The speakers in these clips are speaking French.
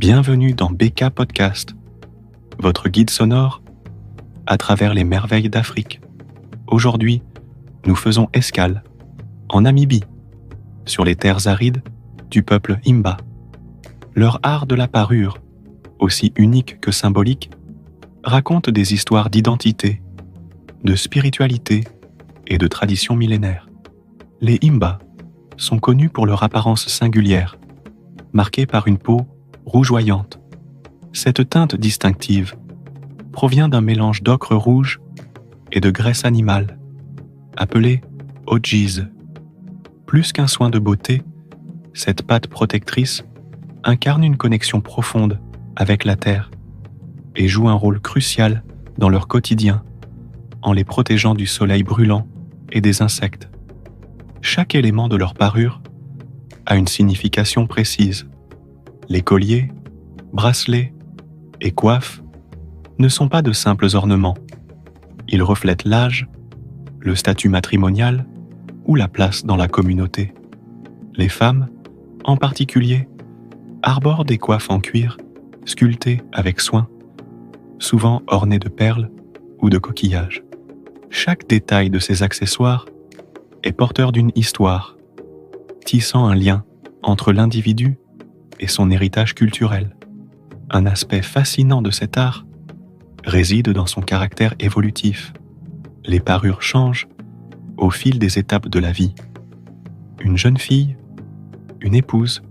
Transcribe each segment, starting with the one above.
Bienvenue dans BK Podcast, votre guide sonore à travers les merveilles d'Afrique. Aujourd'hui, nous faisons escale en Namibie, sur les terres arides du peuple Himba. Leur art de la parure, aussi unique que symbolique, raconte des histoires d'identité, de spiritualité et de traditions millénaires. Les Himba sont connus pour leur apparence singulière, marquée par une peau rougeoyante. Cette teinte distinctive provient d'un mélange d'ocre rouge et de graisse animale, appelé ogize. Plus qu'un soin de beauté, cette pâte protectrice incarne une connexion profonde avec la terre et joue un rôle crucial dans leur quotidien en les protégeant du soleil brûlant et des insectes. Chaque élément de leur parure a une signification précise. Les colliers, bracelets et coiffes ne sont pas de simples ornements. Ils reflètent l'âge, le statut matrimonial ou la place dans la communauté. Les femmes, en particulier, arborent des coiffes en cuir sculptées avec soin, souvent ornées de perles ou de coquillages. Chaque détail de ces accessoires est porteur d'une histoire, tissant un lien entre l'individu et son héritage culturel. Un aspect fascinant de cet art réside dans son caractère évolutif. Les parures changent au fil des étapes de la vie. Une jeune fille, une épouse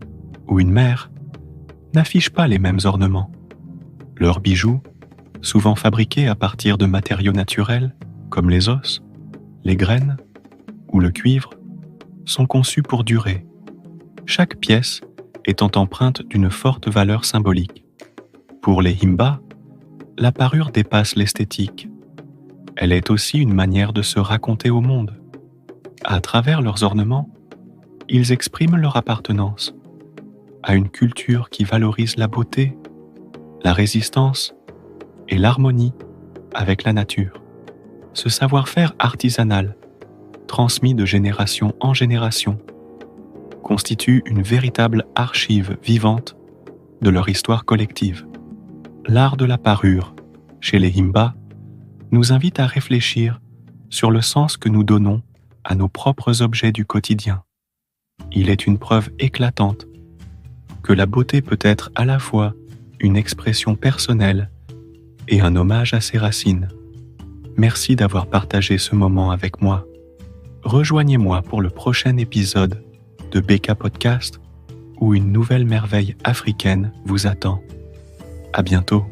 ou une mère n'affichent pas les mêmes ornements. Leurs bijoux, souvent fabriqués à partir de matériaux naturels comme les os, les graines ou le cuivre, sont conçus pour durer. Chaque pièce étant empreinte d'une forte valeur symbolique. Pour les Himba, la parure dépasse l'esthétique. Elle est aussi une manière de se raconter au monde. À travers leurs ornements, ils expriment leur appartenance à une culture qui valorise la beauté, la résistance et l'harmonie avec la nature. Ce savoir-faire artisanal, transmis de génération en génération, constitue une véritable archive vivante de leur histoire collective. L'art de la parure, chez les Himba, nous invite à réfléchir sur le sens que nous donnons à nos propres objets du quotidien. Il est une preuve éclatante que la beauté peut être à la fois une expression personnelle et un hommage à ses racines. Merci d'avoir partagé ce moment avec moi. Rejoignez-moi pour le prochain épisode de BK Podcast où une nouvelle merveille africaine vous attend. À bientôt.